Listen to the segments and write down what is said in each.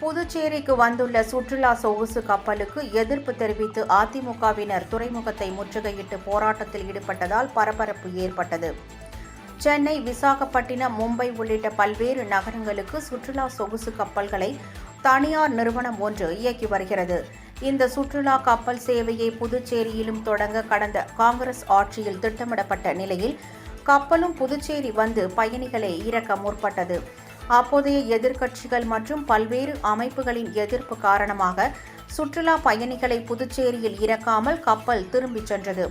புதுச்சேரிக்கு வந்துள்ள சுற்றுலா சொகுசு கப்பலுக்கு எதிர்ப்பு தெரிவித்து அதிமுகவினர் துறைமுகத்தை முற்றுகையிட்டு போராட்டத்தில் ஈடுபட்டதால் பரபரப்பு ஏற்பட்டது. சென்னை, விசாகப்பட்டினம், மும்பை உள்ளிட்ட பல்வேறு நகரங்களுக்கு சுற்றுலா சொகுசு கப்பல்களை தனியார் நிறுவனம் ஒன்று இயக்கி வருகிறது. இந்த சுற்றுலா கப்பல் சேவையை புதுச்சேரியிலும் தொடங்க கடந்த காங்கிரஸ் ஆட்சியில் திட்டமிடப்பட்ட நிலையில் கப்பலும் புதுச்சேரி வந்து பயணிகளை இறக்க முற்பட்டது. அப்போதைய எதிர்க்கட்சிகள் மற்றும் பல்வேறு அமைப்புகளின் எதிர்ப்பு காரணமாக சுற்றுலா பயணிகளை புதுச்சேரியில் இறக்காமல் கப்பல் திரும்பிச் சென்றது.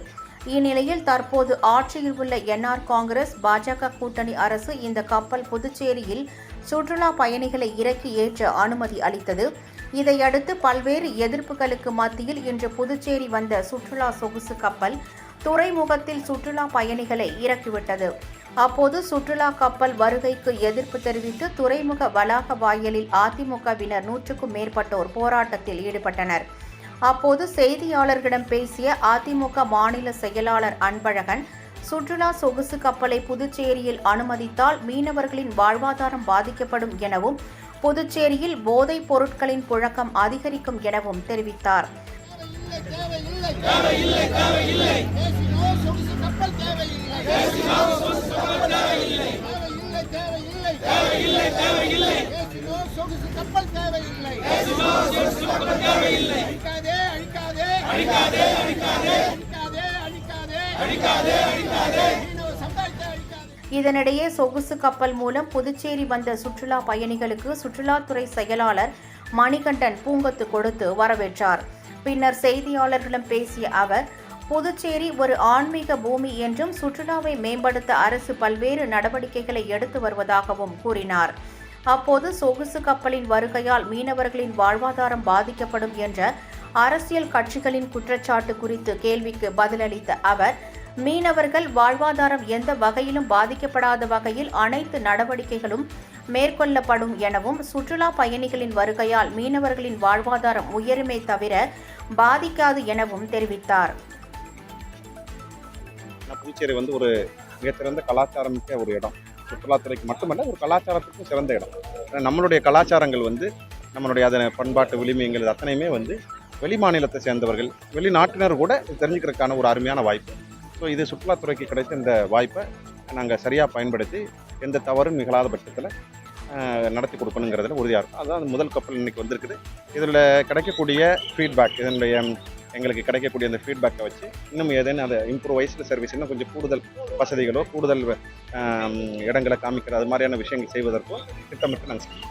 இந்நிலையில் தற்போது ஆட்சியில் உள்ள என்ஆர் காங்கிரஸ், பாஜக கூட்டணி அரசு இந்த கப்பல் புதுச்சேரியில் சுற்றுலா பயணிகளை இறக்கி ஏற்ற அனுமதி அளித்தது. இதையடுத்து பல்வேறு எதிர்ப்புகளுக்கு மத்தியில் இன்று புதுச்சேரி வந்த சுற்றுலா சொகுசு கப்பல் துறைமுகத்தில் சுற்றுலா பயணிகளை இறக்கிவிட்டது. அப்போது சுற்றுலா கப்பல் வருகைக்கு எதிர்ப்பு தெரிவித்து துறைமுக வளாக வாயிலில் அதிமுகவினர் 100க்கும் மேற்பட்டோர் போராட்டத்தில் ஈடுபட்டனர். அப்போது செய்தியாளர்களிடம் பேசிய அதிமுக மாநில செயலாளர் அன்பழகன், சுற்றுலா சொகுசு கப்பலை புதுச்சேரியில் அனுமதித்தால் மீனவர்களின் வாழ்வாதாரம் பாதிக்கப்படும் எனவும், புதுச்சேரியில் போதைப் பொருட்களின் புழக்கம் அதிகரிக்கும் எனவும் தெரிவித்தார். இதனிடையே சொகுசு கப்பல் மூலம் புதுச்சேரி வந்த சுற்றுலா பயணிகளுக்கு சுற்றுலாத்துறை செயலாளர் மணிகண்டன் பூங்கொத்து கொடுத்து வரவேற்றார். பின்னர் செய்தியாளர்களிடம் பேசிய அவர், புதுச்சேரி ஒரு ஆன்மீக பூமி என்றும் சுற்றுலாவை மேம்படுத்த அரசு பல்வேறு நடவடிக்கைகளை எடுத்து வருவதாகவும் கூறினார். அப்போது சொகுசு கப்பலின் வருகையால் மீனவர்களின் வாழ்வாதாரம் பாதிக்கப்படும் என்ற அரசியல் கட்சிகளின் குற்றச்சாட்டு குறித்து கேள்விக்கு பதிலளித்த அவர், மீனவர்கள் வாழ்வாதாரம் எந்த வகையிலும் பாதிக்கப்படாத வகையில் அனைத்து நடவடிக்கைகளும் மேற்கொள்ளப்படும் எனவும், சுற்றுலா பயணிகளின் வருகையால் மீனவர்களின் வாழ்வாதாரம் உயருமே தவிர பாதிக்காது எனவும் தெரிவித்தார். புதுச்சேரி ஒரு மிகச்சிறந்த கலாச்சாரமிக்க ஒரு இடம். சுற்றுலாத்துறைக்கு மட்டுமல்ல, ஒரு கலாச்சாரத்துக்கும் சிறந்த இடம். நம்மளுடைய கலாச்சாரங்கள் நம்மளுடைய அதன் பண்பாட்டு விளிமியங்கள் அத்தனையுமே வெளி மாநிலத்தை சேர்ந்தவர்கள், வெளிநாட்டினர் கூட தெரிஞ்சுக்கிறதுக்கான ஒரு அருமையான வாய்ப்பு. ஸோ இது சுற்றுலாத்துறைக்கு கிடைத்த இந்த வாய்ப்பை நாங்கள் சரியாக பயன்படுத்தி எந்த தவறும் நிகழாத பட்சத்தில் நடத்தி கொடுக்கணுங்கிறதுல உறுதியாக இருக்கும். அதுதான் முதல் கப்பல் இன்றைக்கி வந்திருக்குது. இதில் கிடைக்கக்கூடிய ஃபீட்பேக், எங்களுக்கு கிடைக்கக்கூடிய அந்த ஃபீட்பேக்கை வச்சு இன்னும் ஏதேனும் அதை இம்ப்ரூவைஸ்டு சர்வீஸ், இன்னும் கொஞ்சம் கூடுதல் வசதிகளோ கூடுதல் இடங்களை காமிக்கிற அது மாதிரியான விஷயங்கள் செய்வதற்கும் திட்டமிட்டு நாங்கள் செய்வோம்.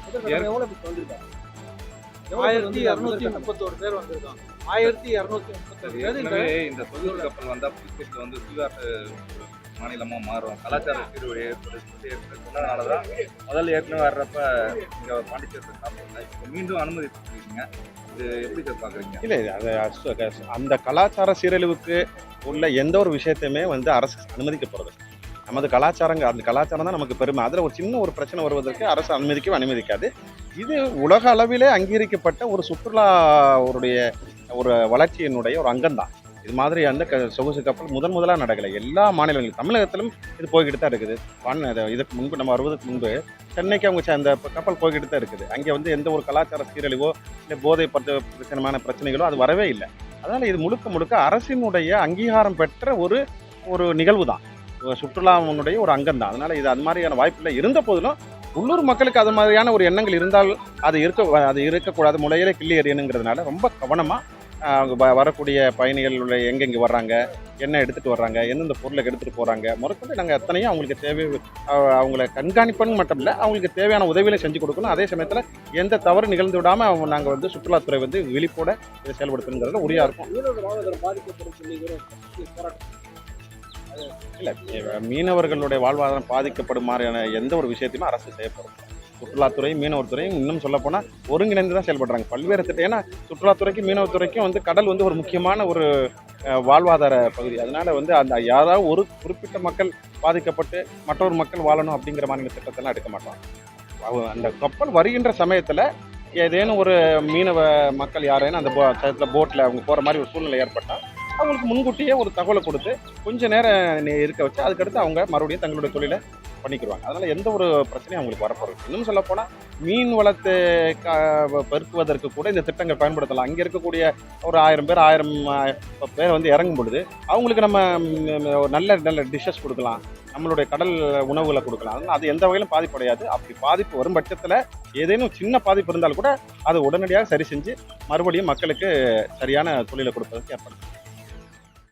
1231 பேர் வந்திருக்காங்க. 1231 பேர். இந்த சொகுசு கப்பல் வந்தால் புதுச்சேரியில் சுகாதார மாநிலமாக மாறும், கலாச்சார சீர்குலை சொன்னதுனால தான் முதல்ல ஏற்கனவே வர்றப்ப இங்கே பாண்டிச்சேரியில் சாப்பிட்றாங்க. இப்போ மீண்டும் அனுமதி கொடுத்துருக்கீங்க, இது எப்படி சார் பார்க்குறீங்க? இல்லை, அது அந்த கலாச்சார சீரழிவுக்கு உள்ள எந்த ஒரு விஷயத்தையுமே அரசு அனுமதிக்க போகிறது. நமது கலாச்சாரங்கள், அந்த கலாச்சாரம் தான் நமக்கு பெருமை. அதில் ஒரு சின்ன ஒரு பிரச்சனை வருவதற்கு அரசு அனுமதிக்காது. இது உலக அளவிலே அங்கீகரிக்கப்பட்ட ஒரு சுற்றுலாவுடைய ஒரு வளர்ச்சியினுடைய ஒரு அங்கம்தான். இது மாதிரி அந்த சொகுசு கப்பல் முதலாக நடக்கலை. எல்லா மாநிலங்களும், தமிழகத்திலும் இது போய்கிட்டு தான் இருக்குது. இதுக்கு முன்பு நம்ம வருவதற்கு முன்பு சென்னைக்கு அந்த கப்பல் போய்கிட்டு தான் இருக்குது. அங்கே எந்த ஒரு கலாச்சார சீரழிவோ இல்லை போதை பிரச்சனைகளோ அது வரவே இல்லை. அதனால் இது முழுக்க அரசினுடைய அங்கீகாரம் பெற்ற ஒரு நிகழ்வு தான், சுற்றுலாவுடைய ஒரு அங்கம் தான். அதனால் இது அது மாதிரியான வாய்ப்பில்லை. இருந்த போதிலும் உள்ளூர் மக்களுக்கு அது மாதிரியான ஒரு எண்ணங்கள் இருந்தால் அது இருக்கக்கூடாது, முறையிலே கிள்ளி எறியணுங்கிறதுனால ரொம்ப கவனமாக வரக்கூடிய பயணிகள் எங்கெங்கே வர்றாங்க, என்ன எடுத்துகிட்டு வர்றாங்க, எந்தெந்த பொருளை எடுத்துகிட்டு போகிறாங்க, முறைப்படி நாங்கள் எத்தனையும் அவங்களுக்கு அவங்கள கண்காணிப்புன்னு மட்டும் இல்லை, அவங்களுக்கு தேவையான உதவிகளை செஞ்சு கொடுக்கணும். அதே சமயத்தில் எந்த தவறு நிகழ்ந்து விடாமல் நாங்கள் சுற்றுலாத்துறை விழிப்போட இதை செயல்படுத்தணுங்கிறதுல உறுதியாக இருக்கும். இல்லை, மீனவர்களுடைய வாழ்வாதாரம் பாதிக்கப்படும் மாதிரியான எந்த ஒரு விஷயத்தையுமே அரசு செய்யப்படும். சுற்றுலாத்துறை, மீனவர் துறையும் இன்னும் சொல்லப்போனால் ஒருங்கிணைந்து தான் செயல்படுறாங்க. பல்வேறு திட்டம், ஏன்னா சுற்றுலாத்துறைக்கும் மீனவத்துறைக்கும் கடல் ஒரு முக்கியமான ஒரு வாழ்வாதார பகுதி. அதனால் அந்த யாராவது ஒரு குறிப்பிட்ட மக்கள் பாதிக்கப்பட்டு மற்றொரு மக்கள் வாழணும் அப்படிங்கிற மாதிரி திட்டத்தெல்லாம் எடுக்க மாட்டோம். அந்த கப்பல் வருகின்ற சமயத்தில் ஏதேனும் ஒரு மீனவ மக்கள் யாரேனும் அந்த போட்டில் அவங்க போகிற மாதிரி ஒரு சூழ்நிலை ஏற்பட்டால் அவங்களுக்கு முன்கூட்டியே ஒரு தகவலை கொடுத்து கொஞ்சம் நேரம் இருக்க வச்சு அதுக்கடுத்து அவங்க மறுபடியும் தங்களுடைய தொழிலை பண்ணிக்கிடுவாங்க. அதனால் எந்த ஒரு பிரச்சனையும் அவங்களுக்கு வரப்போகிறது. இன்னும் சொல்லப்போனால் மீன் வளத்தை பெருக்குவதற்கு கூட இந்த திட்டங்கள் பயன்படுத்தலாம். அங்கே இருக்கக்கூடிய ஒரு 1000 பேர் 1000 பேர் வந்து இறங்கும் பொழுது அவங்களுக்கு நம்ம ஒரு நல்ல நல்ல டிஷ்ஷஸ் கொடுக்கலாம், நம்மளுடைய கடல் உணவுகளை கொடுக்கலாம். அது எந்த வகையிலும் பாதிப்படையாது. அப்படி பாதிப்பு வரும் பட்சத்தில் ஏதேனும் சின்ன பாதிப்பு இருந்தாலும் கூட அதை உடனடியாக சரி செஞ்சு மறுபடியும் மக்களுக்கு சரியான தொழிலை கொடுப்பதற்கு ஏற்படும்.